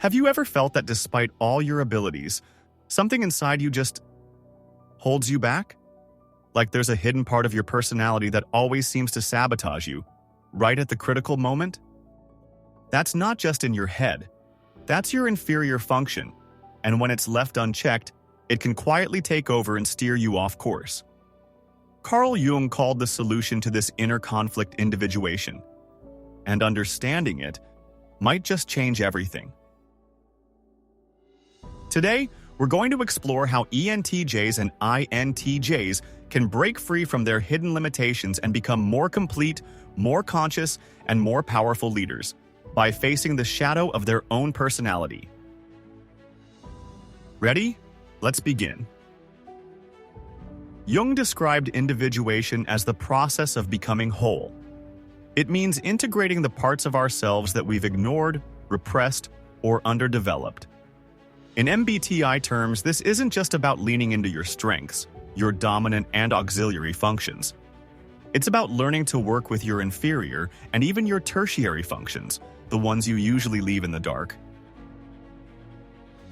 Have you ever felt that despite all your abilities, something inside you just holds you back? Like there's a hidden part of your personality that always seems to sabotage you, right at the critical moment? That's not just in your head. That's your inferior function, and when it's left unchecked, it can quietly take over and steer you off course. Carl Jung called the solution to this inner conflict individuation, and understanding it might just change everything. Today, we're going to explore how ENTJs and INTJs can break free from their hidden limitations and become more complete, more conscious, and more powerful leaders by facing the shadow of their own personality. Ready? Let's begin. Jung described individuation as the process of becoming whole. It means integrating the parts of ourselves that we've ignored, repressed, or underdeveloped. In MBTI terms, this isn't just about leaning into your strengths, your dominant and auxiliary functions. It's about learning to work with your inferior and even your tertiary functions, the ones you usually leave in the dark.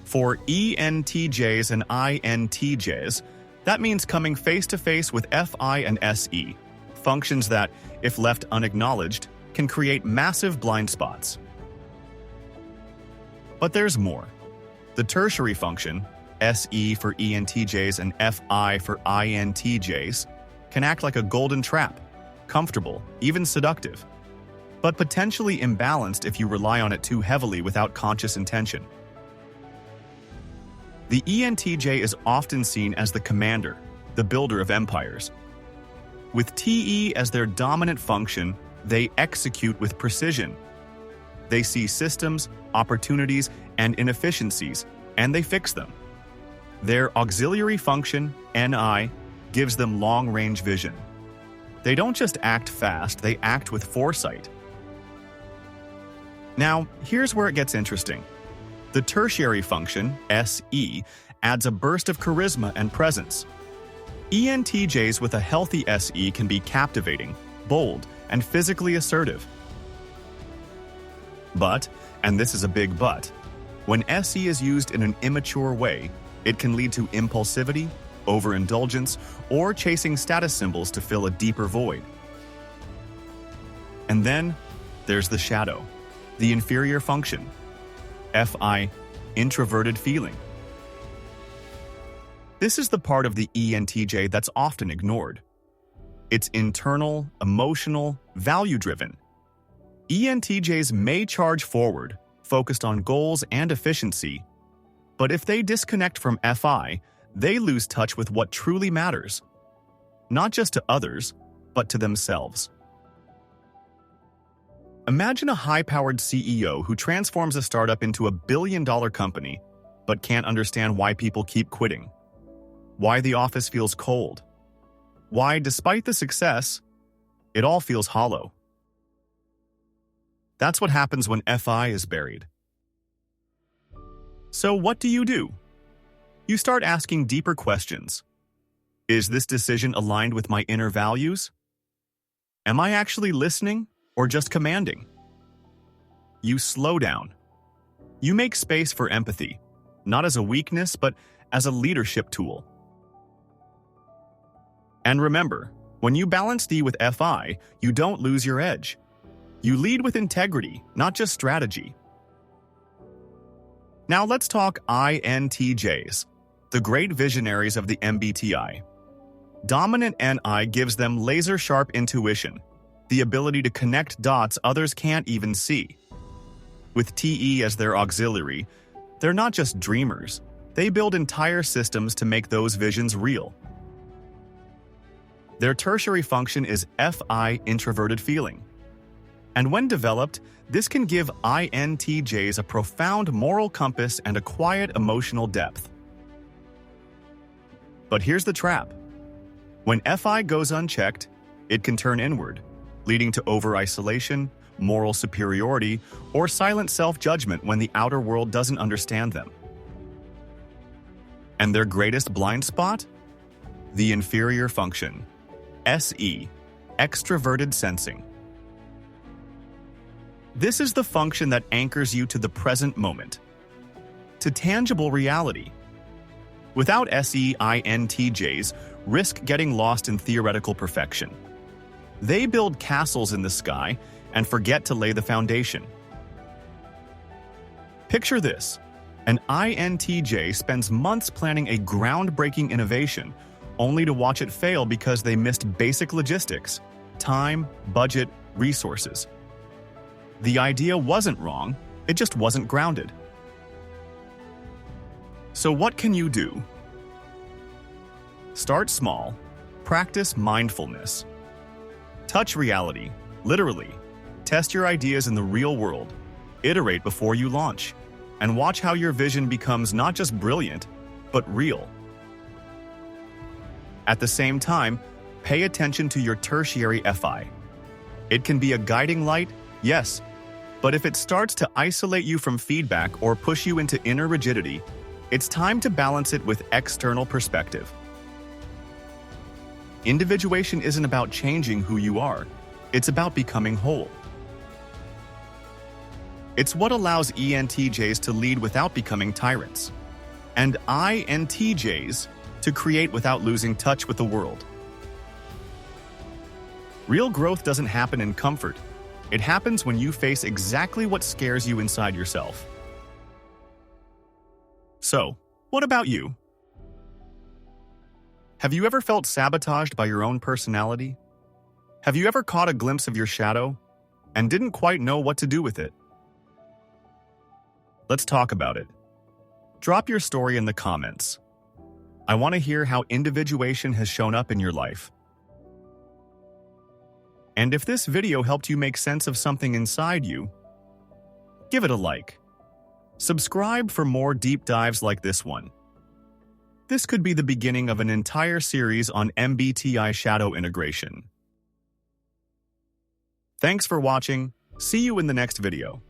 For ENTJs and INTJs, that means coming face-to-face with FI and SE, functions that, if left unacknowledged, can create massive blind spots. But there's more. The tertiary function, SE for ENTJs and FI for INTJs, can act like a golden trap, comfortable, even seductive, but potentially imbalanced if you rely on it too heavily without conscious intention. The ENTJ is often seen as the commander, the builder of empires. With TE as their dominant function, they execute with precision. They see systems, opportunities, and inefficiencies, and they fix them. Their auxiliary function, NI, gives them long-range vision. They don't just act fast, they act with foresight. Now, here's where it gets interesting. The tertiary function, SE, adds a burst of charisma and presence. ENTJs with a healthy SE can be captivating, bold, and physically assertive. But, and this is a big but, when SE is used in an immature way, it can lead to impulsivity, overindulgence, or chasing status symbols to fill a deeper void. And then, there's the shadow, the inferior function, FI, Introverted Feeling. This is the part of the ENTJ that's often ignored. It's internal, emotional, value-driven. ENTJs may charge forward, focused on goals and efficiency, but if they disconnect from FI, they lose touch with what truly matters, not just to others, but to themselves. Imagine a high-powered CEO who transforms a startup into a billion-dollar company, but can't understand why people keep quitting, why the office feels cold, why, despite the success, it all feels hollow. That's what happens when FI is buried. So what do? You start asking deeper questions. Is this decision aligned with my inner values? Am I actually listening or just commanding? You slow down. You make space for empathy, not as a weakness, but as a leadership tool. And remember, when you balance D with FI, you don't lose your edge. You lead with integrity, not just strategy. Now let's talk INTJs, the great visionaries of the MBTI. Dominant NI gives them laser-sharp intuition, the ability to connect dots others can't even see. With TE as their auxiliary, they're not just dreamers, they build entire systems to make those visions real. Their tertiary function is FI, Introverted Feeling. And when developed, this can give INTJs a profound moral compass and a quiet emotional depth. But here's the trap. When FI goes unchecked, it can turn inward, leading to over-isolation, moral superiority, or silent self-judgment when the outer world doesn't understand them. And their greatest blind spot? The inferior function, SE, Extraverted Sensing. This is the function that anchors you to the present moment, to tangible reality. Without ENTJs risk getting lost in theoretical perfection. They build castles in the sky and forget to lay the foundation. Picture this. An INTJ spends months planning a groundbreaking innovation, only to watch it fail because they missed basic logistics, time, budget, resources. The idea wasn't wrong, it just wasn't grounded. So what can you do? Start small. Practice mindfulness. Touch reality, literally. Test your ideas in the real world. Iterate before you launch. And watch how your vision becomes not just brilliant, but real. At the same time, pay attention to your tertiary FI. It can be a guiding light, yes, but if it starts to isolate you from feedback or push you into inner rigidity, it's time to balance it with external perspective. Individuation isn't about changing who you are, it's about becoming whole. It's what allows ENTJs to lead without becoming tyrants, and INTJs to create without losing touch with the world. Real growth doesn't happen in comfort. It happens when you face exactly what scares you inside yourself. So, what about you? Have you ever felt sabotaged by your own personality? Have you ever caught a glimpse of your shadow and didn't quite know what to do with it? Let's talk about it. Drop your story in the comments. I want to hear how individuation has shown up in your life. And if this video helped you make sense of something inside you, give it a like. Subscribe for more deep dives like this one. This could be the beginning of an entire series on MBTI shadow integration. Thanks for watching. See you in the next video.